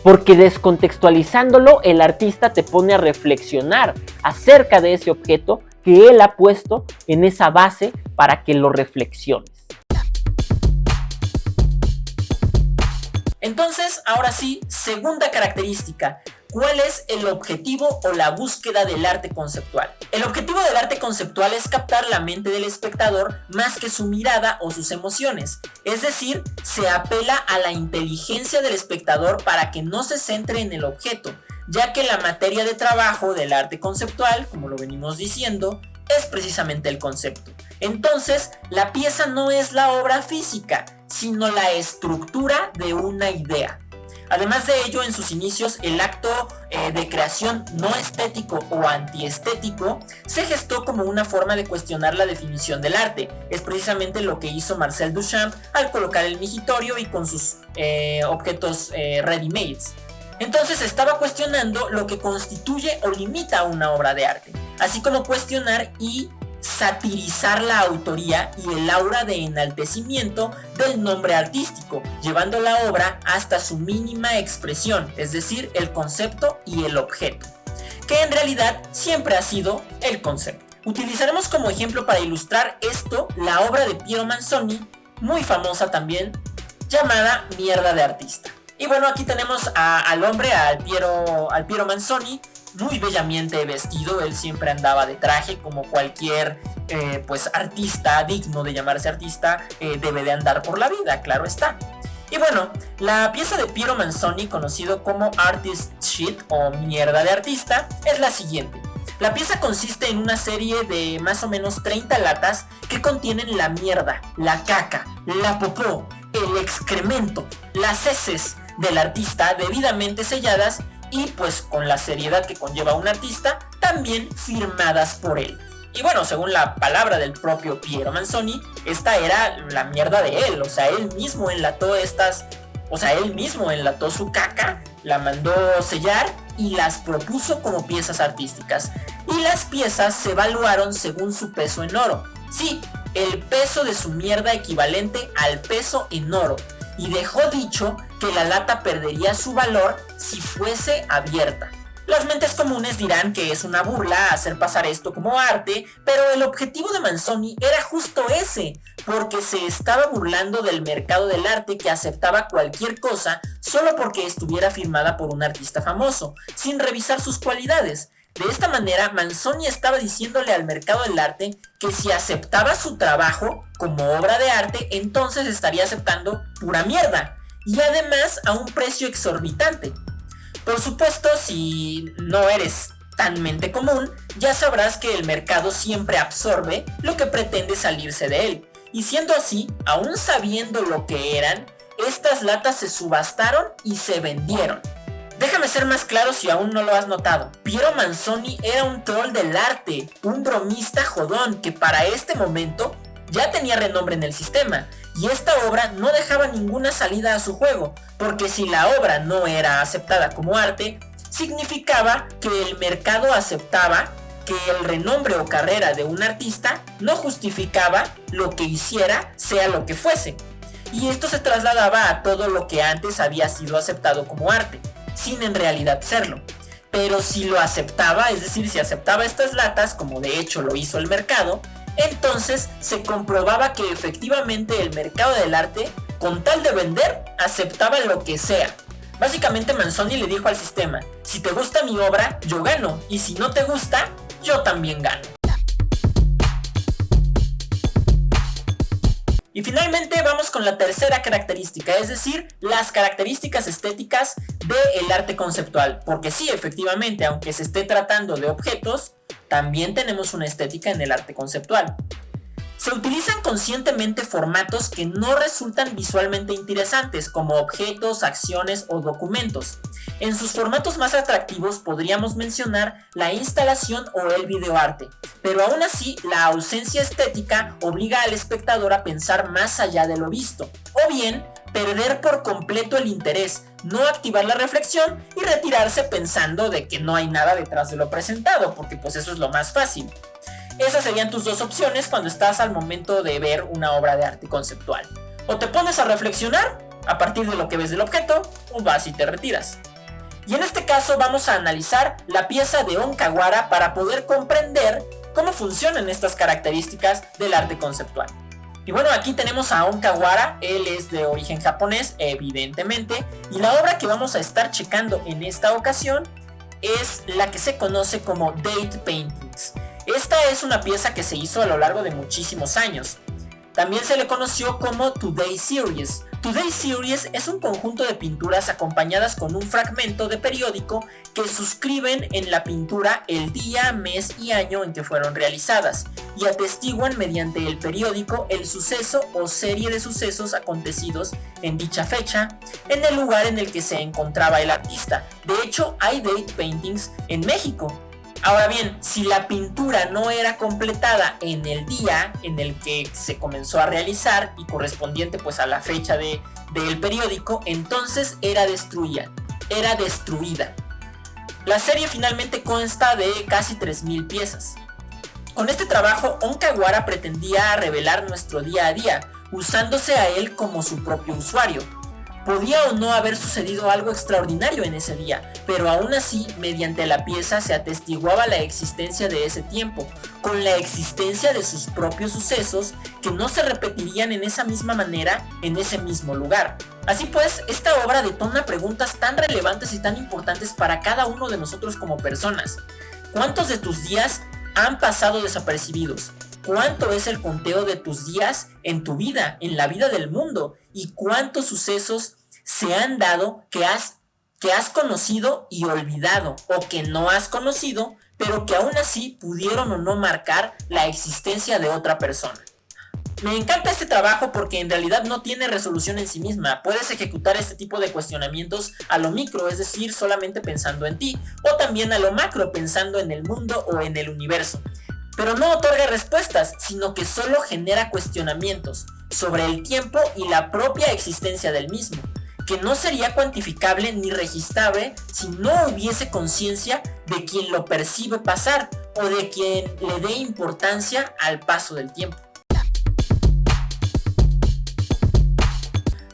Porque descontextualizándolo, el artista te pone a reflexionar acerca de ese objeto que él ha puesto en esa base para que lo reflexiones. Entonces, ahora sí, segunda característica. ¿Cuál es el objetivo o la búsqueda del arte conceptual? El objetivo del arte conceptual es captar la mente del espectador más que su mirada o sus emociones. Es decir, se apela a la inteligencia del espectador para que no se centre en el objeto, ya que la materia de trabajo del arte conceptual, como lo venimos diciendo, es precisamente el concepto. Entonces, la pieza no es la obra física, sino la estructura de una idea. Además de ello, en sus inicios, el acto de creación no estético o antiestético se gestó como una forma de cuestionar la definición del arte. Es precisamente lo que hizo Marcel Duchamp al colocar el migitorio y con sus objetos ready-mades. Entonces estaba cuestionando lo que constituye o limita una obra de arte, así como cuestionar y satirizar la autoría y el aura de enaltecimiento del nombre artístico, llevando la obra hasta su mínima expresión, es decir, el concepto y el objeto, que en realidad siempre ha sido el concepto. Utilizaremos como ejemplo para ilustrar esto la obra de Piero Manzoni, muy famosa también, llamada Mierda de artista. Y bueno, aquí tenemos al hombre, al Piero Manzoni, muy bellamente vestido. Él siempre andaba de traje, como cualquier pues artista digno de llamarse artista debe de andar por la vida, claro está. Y bueno, la pieza de Piero Manzoni, conocido como Artist Shit o Mierda de artista, es la siguiente. La pieza consiste en una serie de más o menos 30 latas que contienen la mierda, la caca, la popó, el excremento, las heces del artista debidamente selladas y pues con la seriedad que conlleva un artista, también firmadas por él. Y bueno, según la palabra del propio Piero Manzoni, esta era la mierda de él, o sea, él mismo enlató su caca, la mandó sellar y las propuso como piezas artísticas. Y las piezas se evaluaron según su peso en oro. Sí, el peso de su mierda equivalente al peso en oro. Y dejó dicho que la lata perdería su valor si fuese abierta. Las mentes comunes dirán que es una burla hacer pasar esto como arte, pero el objetivo de Manzoni era justo ese, porque se estaba burlando del mercado del arte que aceptaba cualquier cosa solo porque estuviera firmada por un artista famoso, sin revisar sus cualidades. De esta manera, Manzoni estaba diciéndole al mercado del arte que si aceptaba su trabajo como obra de arte, entonces estaría aceptando pura mierda, y además a un precio exorbitante. Por supuesto, si no eres tan mente común, ya sabrás que el mercado siempre absorbe lo que pretende salirse de él, y siendo así, aún sabiendo lo que eran, estas latas se subastaron y se vendieron. Déjame ser más claro si aún no lo has notado. Piero Manzoni era un troll del arte, un bromista jodón que para este momento ya tenía renombre en el sistema, y esta obra no dejaba ninguna salida a su juego, porque si la obra no era aceptada como arte, significaba que el mercado aceptaba que el renombre o carrera de un artista no justificaba lo que hiciera, sea lo que fuese. Y esto se trasladaba a todo lo que antes había sido aceptado como arte, sin en realidad serlo. Pero si lo aceptaba, es decir, si aceptaba estas latas, como de hecho lo hizo el mercado, entonces se comprobaba que efectivamente el mercado del arte, con tal de vender, aceptaba lo que sea. Básicamente Manzoni le dijo al sistema: si te gusta mi obra, yo gano, y si no te gusta, yo también gano. Y finalmente vamos con la tercera característica, es decir, las características estéticas del arte conceptual. Porque sí, efectivamente, aunque se esté tratando de objetos, también tenemos una estética en el arte conceptual. Se utilizan conscientemente formatos que no resultan visualmente interesantes, como objetos, acciones o documentos. En sus formatos más atractivos podríamos mencionar la instalación o el videoarte, pero aún así la ausencia estética obliga al espectador a pensar más allá de lo visto, o bien perder por completo el interés, no activar la reflexión y retirarse pensando de que no hay nada detrás de lo presentado, porque pues eso es lo más fácil. Esas serían tus dos opciones cuando estás al momento de ver una obra de arte conceptual. O te pones a reflexionar a partir de lo que ves del objeto, o vas y te retiras. Y en este caso vamos a analizar la pieza de Onkawara para poder comprender cómo funcionan estas características del arte conceptual. Y bueno, aquí tenemos a Onkawara, él es de origen japonés, evidentemente, y la obra que vamos a estar checando en esta ocasión es la que se conoce como Date Paintings. Esta es una pieza que se hizo a lo largo de muchísimos años. También se le conoció como Today Series. Today Series es un conjunto de pinturas acompañadas con un fragmento de periódico que suscriben en la pintura el día, mes y año en que fueron realizadas y atestiguan mediante el periódico el suceso o serie de sucesos acontecidos en dicha fecha en el lugar en el que se encontraba el artista. De hecho, hay date paintings en México. Ahora bien, si la pintura no era completada en el día en el que se comenzó a realizar y correspondiente pues a la fecha del periódico, entonces era destruida. La serie finalmente consta de casi 3000 piezas. Con este trabajo, Onkawara pretendía revelar nuestro día a día, usándose a él como su propio usuario. Podía o no haber sucedido algo extraordinario en ese día, pero aún así, mediante la pieza se atestiguaba la existencia de ese tiempo, con la existencia de sus propios sucesos que no se repetirían en esa misma manera en ese mismo lugar. Así pues, esta obra detona preguntas tan relevantes y tan importantes para cada uno de nosotros como personas. ¿Cuántos de tus días han pasado desapercibidos? ¿Cuánto es el conteo de tus días en tu vida, en la vida del mundo? ¿Y cuántos sucesos se han dado que has conocido y olvidado, o que no has conocido, pero que aún así pudieron o no marcar la existencia de otra persona? Me encanta este trabajo porque en realidad no tiene resolución en sí misma. Puedes ejecutar este tipo de cuestionamientos a lo micro, es decir, solamente pensando en ti, o también a lo macro, pensando en el mundo o en el universo. Pero no otorga respuestas, sino que solo genera cuestionamientos sobre el tiempo y la propia existencia del mismo, que no sería cuantificable ni registrable si no hubiese conciencia de quien lo percibe pasar o de quien le dé importancia al paso del tiempo.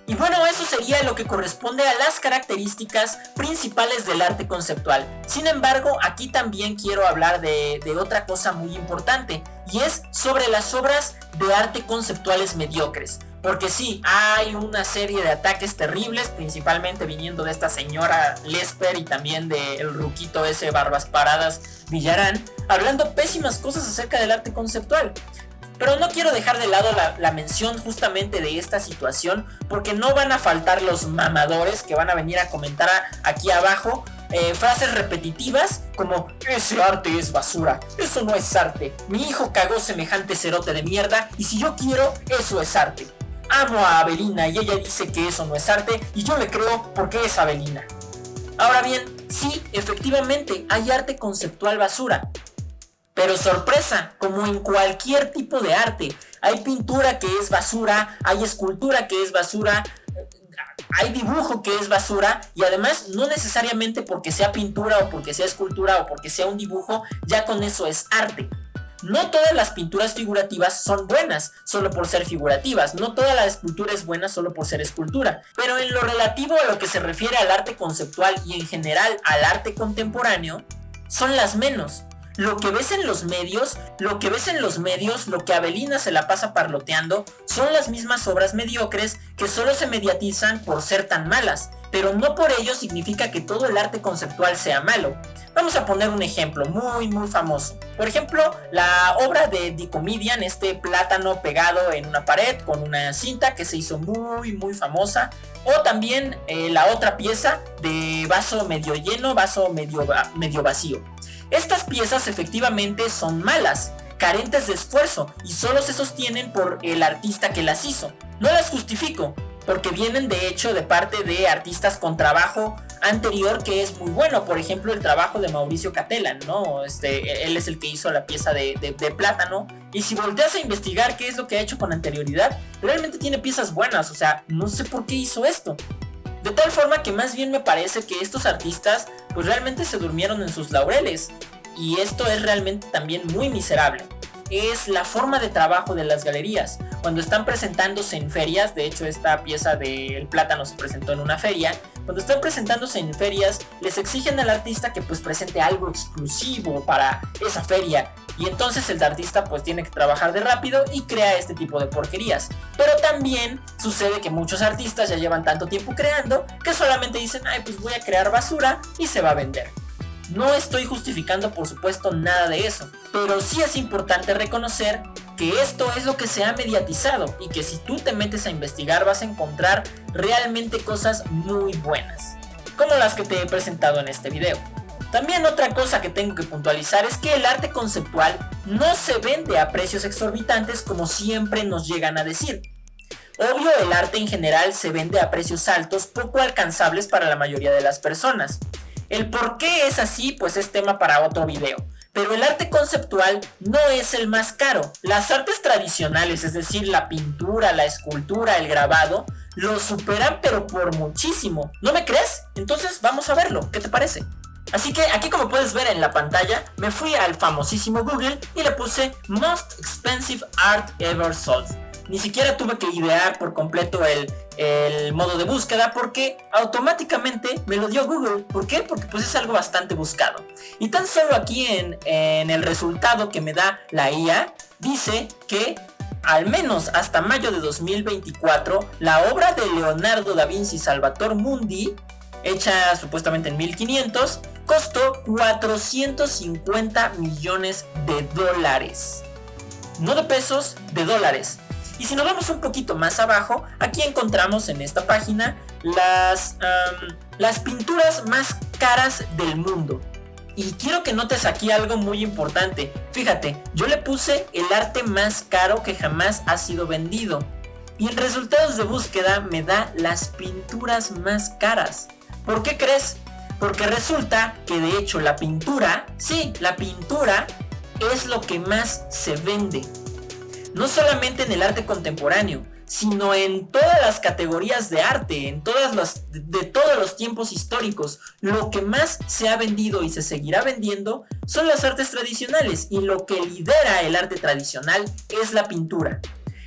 Y bueno, eso sería lo que corresponde a las características principales del arte conceptual. Sin embargo, aquí también quiero hablar de otra cosa muy importante, y es sobre las obras de arte conceptuales mediocres. Porque sí, hay una serie de ataques terribles, principalmente viniendo de esta señora Lesper y también del ruquito ese Barbas Paradas Villarán, hablando pésimas cosas acerca del arte conceptual. Pero no quiero dejar de lado la mención justamente de esta situación, porque no van a faltar los mamadores que van a venir a comentar aquí abajo frases repetitivas como: ese arte es basura, eso no es arte, mi hijo cagó semejante cerote de mierda y si yo quiero, eso es arte. Amo a Avelina y ella dice que eso no es arte y yo le creo porque es Avelina. Ahora bien, sí, efectivamente hay arte conceptual basura. Pero sorpresa, como en cualquier tipo de arte, hay pintura que es basura, hay escultura que es basura, hay dibujo que es basura, y además no necesariamente porque sea pintura o porque sea escultura o porque sea un dibujo, ya con eso es arte. No todas las pinturas figurativas son buenas solo por ser figurativas, no toda la escultura es buena solo por ser escultura, pero en lo relativo a lo que se refiere al arte conceptual y en general al arte contemporáneo, son las menos. Lo que ves en los medios, lo que Avelina se la pasa parloteando, son las mismas obras mediocres que solo se mediatizan por ser tan malas, pero no por ello significa que todo el arte conceptual sea malo. Vamos a poner un ejemplo muy famoso. Por ejemplo, la obra de The Comedian, este plátano pegado en una pared con una cinta que se hizo muy famosa. O también la otra pieza de vaso medio lleno, vaso medio vacío. Estas piezas efectivamente son malas, carentes de esfuerzo y solo se sostienen por el artista que las hizo. No las justifico, porque vienen de hecho de parte de artistas con trabajo anterior que es muy bueno. Por ejemplo, el trabajo de Mauricio Cattelan, ¿no? Él es el que hizo la pieza de plátano. Y si volteas a investigar qué es lo que ha hecho con anterioridad, realmente tiene piezas buenas. O sea, no sé por qué hizo esto. De tal forma que más bien me parece que estos artistas pues realmente se durmieron en sus laureles. Y esto es realmente también muy miserable. es la forma de trabajo de las galerías. Cuando están presentándose en ferias, de hecho esta pieza del plátano se presentó en una feria, cuando están presentándose en ferias les exigen al artista que pues presente algo exclusivo para esa feria, y entonces el artista pues tiene que trabajar de rápido y crea este tipo de porquerías. Pero también sucede que muchos artistas ya llevan tanto tiempo creando que solamente dicen, ay, pues voy a crear basura y se va a vender. No estoy justificando, por supuesto, nada de eso, pero sí es importante reconocer que esto es lo que se ha mediatizado y que si tú te metes a investigar vas a encontrar realmente cosas muy buenas, como las que te he presentado en este video. También otra cosa que tengo que puntualizar es que el arte conceptual no se vende a precios exorbitantes como siempre nos llegan a decir. Obvio, el arte en general se vende a precios altos, poco alcanzables para la mayoría de las personas. El por qué es así, pues es tema para otro video. Pero el arte conceptual no es el más caro. Las artes tradicionales, es decir, la pintura, la escultura, el grabado, lo superan pero por muchísimo. ¿No me crees? Entonces vamos a verlo, ¿qué te parece? Así que aquí, como puedes ver en la pantalla, me fui al famosísimo Google y le puse Most Expensive Art Ever Sold. Ni siquiera tuve que idear por completo el modo de búsqueda porque automáticamente me lo dio Google. ¿Por qué? Porque pues es algo bastante buscado. Y tan solo aquí en el resultado que me da la IA, dice que al menos hasta mayo de 2024, la obra de Leonardo da Vinci Salvator Mundi, hecha supuestamente en 1500, costó 450 millones de dólares. No de pesos, de dólares. Y si nos vamos un poquito más abajo, aquí encontramos en esta página las pinturas más caras del mundo. Y quiero que notes aquí algo muy importante. Fíjate, yo le puse el arte más caro que jamás ha sido vendido. Y en resultados de búsqueda me da las pinturas más caras. ¿Por qué crees? Porque resulta que de hecho la pintura, sí, la pintura es lo que más se vende. No solamente en el arte contemporáneo, sino en todas las categorías de arte, de todos los tiempos históricos. Lo que más se ha vendido y se seguirá vendiendo son las artes tradicionales, y lo que lidera el arte tradicional es la pintura.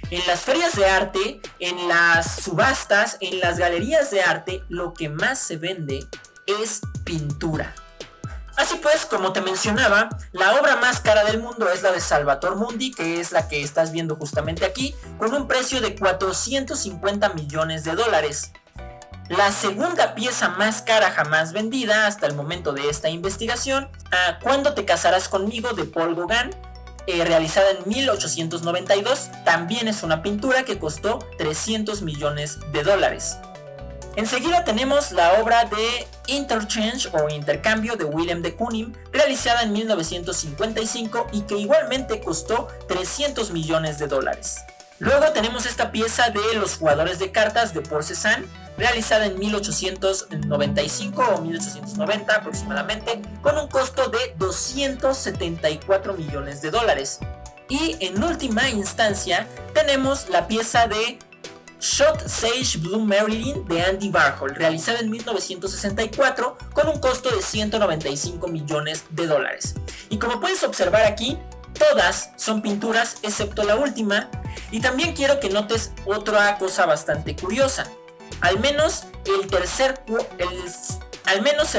En las ferias de arte, en las subastas, en las galerías de arte, lo que más se vende es pintura. Así pues, como te mencionaba, la obra más cara del mundo es la de Salvator Mundi, que es la que estás viendo justamente aquí, con un precio de 450 millones de dólares. La segunda pieza más cara jamás vendida hasta el momento de esta investigación, ¿Cuándo te casarás conmigo?, de Paul Gauguin, realizada en 1892, también es una pintura que costó 300 millones de dólares. Enseguida tenemos la obra de Interchange o Intercambio de Willem de Kooning, realizada en 1955 y que igualmente costó 300 millones de dólares. Luego tenemos esta pieza de Los jugadores de cartas de Paul Cézanne, realizada en 1895 o 1890 aproximadamente, con un costo de 274 millones de dólares. Y en última instancia tenemos la pieza de Shot Sage Blue Marilyn de Andy Warhol, realizada en 1964 con un costo de 195 millones de dólares. Y como puedes observar aquí, todas son pinturas excepto la última. Y también quiero que notes otra cosa bastante curiosa. Al menos el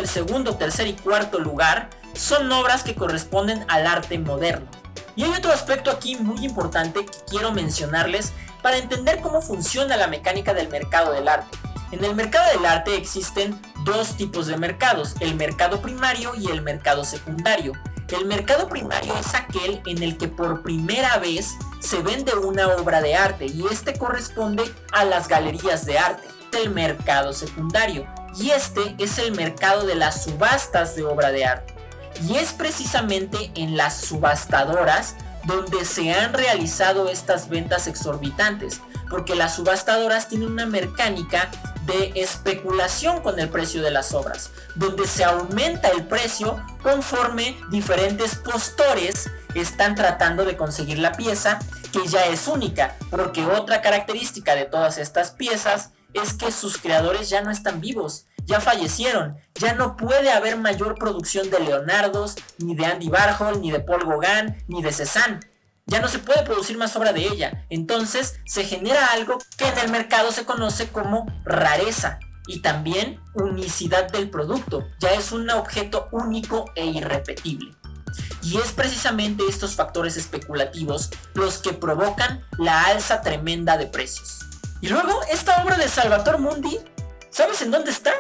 segundo, tercer y cuarto lugar son obras que corresponden al arte moderno. Y hay otro aspecto aquí muy importante que quiero mencionarles para entender cómo funciona la mecánica del mercado del arte. En el mercado del arte existen dos tipos de mercados, el mercado primario y el mercado secundario. El mercado primario es aquel en el que por primera vez se vende una obra de arte y este corresponde a las galerías de arte. El mercado secundario, y este es el mercado de las subastas de obra de arte. Y es precisamente en las subastadoras donde se han realizado estas ventas exorbitantes, porque las subastadoras tienen una mecánica de especulación con el precio de las obras, donde se aumenta el precio conforme diferentes postores están tratando de conseguir la pieza, que ya es única, porque otra característica de todas estas piezas es que sus creadores ya no están vivos, ya fallecieron, ya no puede haber mayor producción de Leonardos, ni de Andy Warhol, ni de Paul Gauguin, ni de Cézanne. Ya no se puede producir más obra de ella. Entonces se genera algo que en el mercado se conoce como rareza y también unicidad del producto. Ya es un objeto único e irrepetible. Y es precisamente estos factores especulativos los que provocan la alza tremenda de precios. Y luego, esta obra de Salvator Mundi, ¿sabes en dónde está?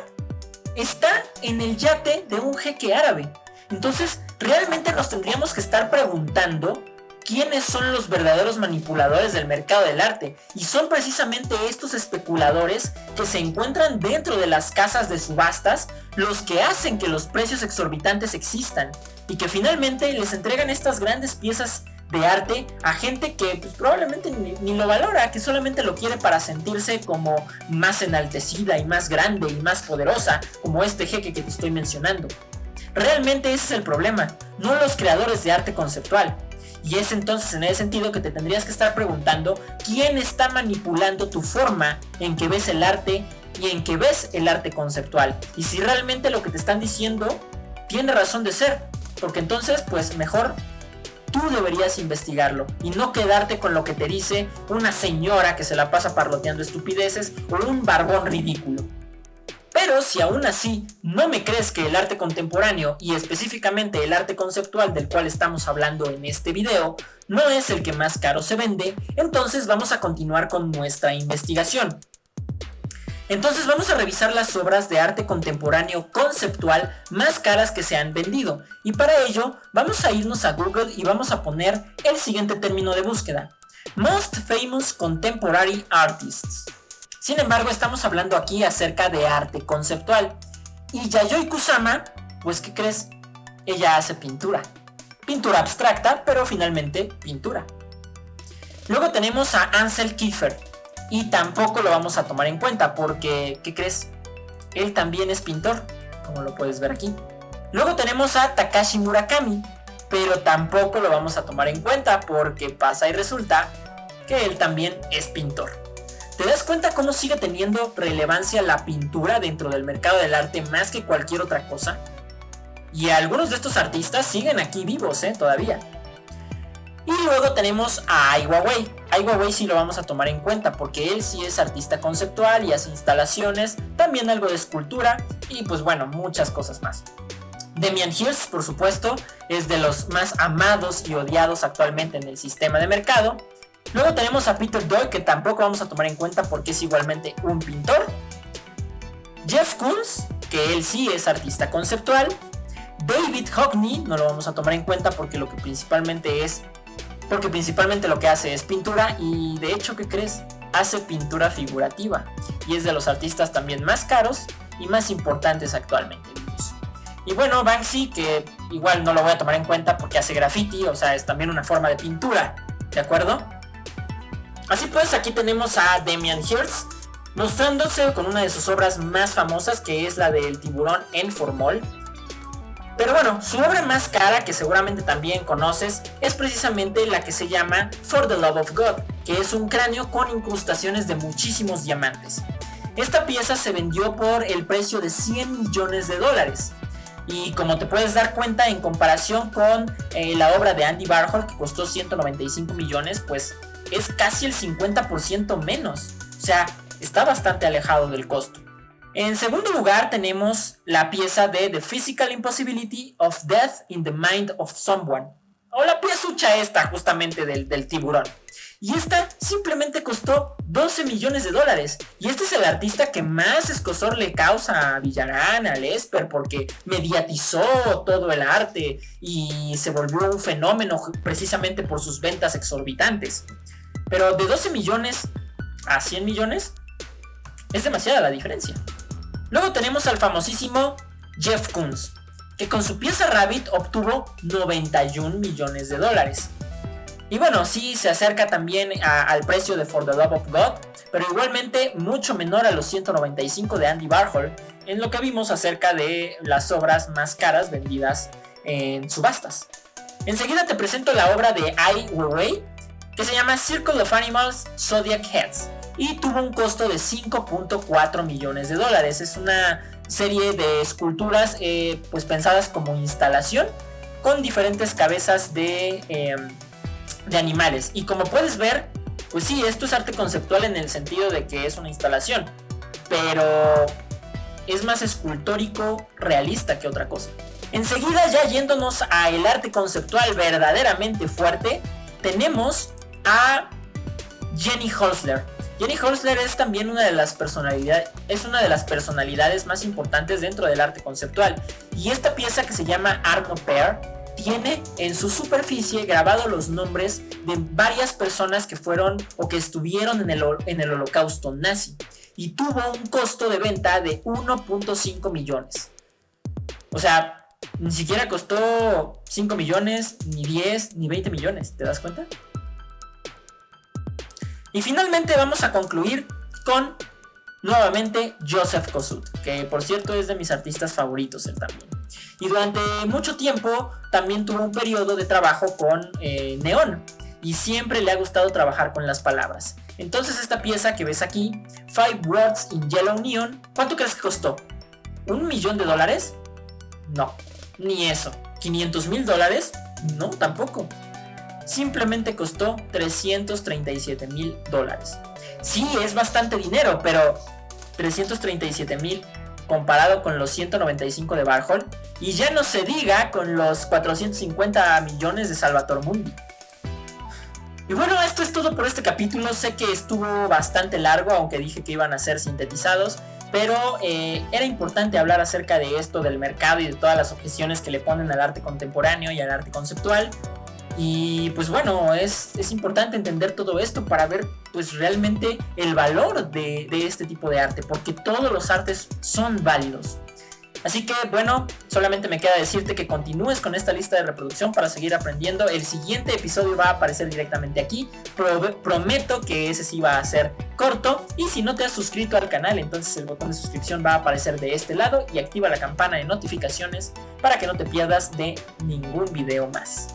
Está en el yate de un jeque árabe. Entonces, realmente nos tendríamos que estar preguntando quiénes son los verdaderos manipuladores del mercado del arte. Y son precisamente estos especuladores que se encuentran dentro de las casas de subastas los que hacen que los precios exorbitantes existan y que finalmente les entregan estas grandes piezas de arte a gente que pues, probablemente ni lo valora, que solamente lo quiere para sentirse como más enaltecida y más grande y más poderosa, como este jeque que te estoy mencionando. Realmente ese es el problema, no los creadores de arte conceptual. Y es entonces en ese sentido que te tendrías que estar preguntando quién está manipulando tu forma en que ves el arte y en que ves el arte conceptual. Y si realmente lo que te están diciendo tiene razón de ser. Porque entonces pues mejor tú deberías investigarlo y no quedarte con lo que te dice una señora que se la pasa parloteando estupideces o un barbón ridículo. Pero si aún así no me crees que el arte contemporáneo y específicamente el arte conceptual del cual estamos hablando en este video no es el que más caro se vende, entonces vamos a continuar con nuestra investigación. Entonces vamos a revisar las obras de arte contemporáneo conceptual más caras que se han vendido y para ello vamos a irnos a Google y vamos a poner el siguiente término de búsqueda: Most Famous Contemporary Artists. Sin embargo, estamos hablando aquí acerca de arte conceptual. Y Yayoi Kusama, pues ¿qué crees? Ella hace pintura. Pintura abstracta, pero finalmente pintura. Luego tenemos a Ansel Kiefer. Y tampoco lo vamos a tomar en cuenta porque, ¿qué crees? Él también es pintor, como lo puedes ver aquí. Luego tenemos a Takashi Murakami. Pero tampoco lo vamos a tomar en cuenta porque pasa y resulta que él también es pintor. ¿Te das cuenta cómo sigue teniendo relevancia la pintura dentro del mercado del arte más que cualquier otra cosa? Y algunos de estos artistas siguen aquí vivos, todavía. Y luego tenemos a Ai Weiwei. Ai Weiwei sí lo vamos a tomar en cuenta porque él sí es artista conceptual y hace instalaciones, también algo de escultura y pues bueno, muchas cosas más. Damien Hirst, por supuesto, es de los más amados y odiados actualmente en el sistema de mercado. Luego tenemos a Peter Doyle, que tampoco vamos a tomar en cuenta porque es igualmente un pintor. Jeff Koons, que él sí es artista conceptual. David Hockney, no lo vamos a tomar en cuenta porque principalmente lo que hace es pintura y de hecho, ¿qué crees? Hace pintura figurativa y es de los artistas también más caros y más importantes actualmente. Y bueno, Banksy, que igual no lo voy a tomar en cuenta porque hace graffiti, o sea, es también una forma de pintura, ¿de acuerdo? Así pues, aquí tenemos a Damien Hirst mostrándose con una de sus obras más famosas, que es la del tiburón en formol. Pero bueno, su obra más cara, que seguramente también conoces, es precisamente la que se llama For the Love of God, que es un cráneo con incrustaciones de muchísimos diamantes. Esta pieza se vendió por el precio de $100 millones. Y como te puedes dar cuenta, en comparación con la obra de Andy Warhol, que costó 195 millones, pues es casi el 50% menos. O sea, está bastante alejado del costo. En segundo lugar tenemos la pieza de The Physical Impossibility of Death in the Mind of Someone. O la piezucha esta justamente del tiburón. Y esta simplemente costó $12 millones. Y este es el artista que más escozor le causa a Villarán, a Lesper, porque mediatizó todo el arte y se volvió un fenómeno precisamente por sus ventas exorbitantes. Pero de 12 millones a 100 millones es demasiada la diferencia. Luego tenemos al famosísimo Jeff Koons, que con su pieza Rabbit obtuvo $91 millones. Y bueno, sí se acerca también al precio de For the Love of God, pero igualmente mucho menor a los 195 de Andy Warhol, en lo que vimos acerca de las obras más caras vendidas en subastas. Enseguida te presento la obra de Ai Weiwei, que se llama Circle of Animals Zodiac Heads, y tuvo un costo de $5.4 millones. Es una serie de esculturas pues pensadas como instalación, con diferentes cabezas de de animales. Y como puedes ver, pues sí, esto es arte conceptual en el sentido de que es una instalación, pero es más escultórico, realista que otra cosa. Enseguida, ya yéndonos a el arte conceptual verdaderamente fuerte, tenemos a Jenny Holzler. Jenny Holzler es también una de las personalidades más importantes dentro del arte conceptual. Y esta pieza, que se llama Arno Pair, tiene en su superficie grabados los nombres de varias personas que fueron o que estuvieron en el holocausto nazi. Y tuvo un costo de venta de 1.5 millones. O sea, ni siquiera costó 5 millones, ni 10, ni 20 millones. ¿Te das cuenta? Y finalmente vamos a concluir con, nuevamente, Joseph Kosuth, que por cierto es de mis artistas favoritos él también. Y durante mucho tiempo también tuvo un periodo de trabajo con neón, y siempre le ha gustado trabajar con las palabras. Entonces esta pieza que ves aquí, 5 Words in Yellow Neon, ¿cuánto crees que costó? ¿$1 millón? No, ni eso. ¿$500,000? No, tampoco. Simplemente costó $337,000. Sí, es bastante dinero, pero 337,000 comparado con los 195 de Warhol, y ya no se diga con los 450 millones de Salvator Mundi. Y bueno, esto es todo por este capítulo. Sé que estuvo bastante largo, aunque dije que iban a ser sintetizados, pero era importante hablar acerca de esto, del mercado y de todas las objeciones que le ponen al arte contemporáneo y al arte conceptual. Y pues bueno, es importante entender todo esto para ver pues realmente el valor de este tipo de arte, porque todos los artes son válidos. Así que bueno, solamente me queda decirte que continúes con esta lista de reproducción para seguir aprendiendo. El siguiente episodio va a aparecer directamente aquí. Prometo que ese sí va a ser corto. Y si no te has suscrito al canal, entonces el botón de suscripción va a aparecer de este lado, y activa la campana de notificaciones para que no te pierdas de ningún video más.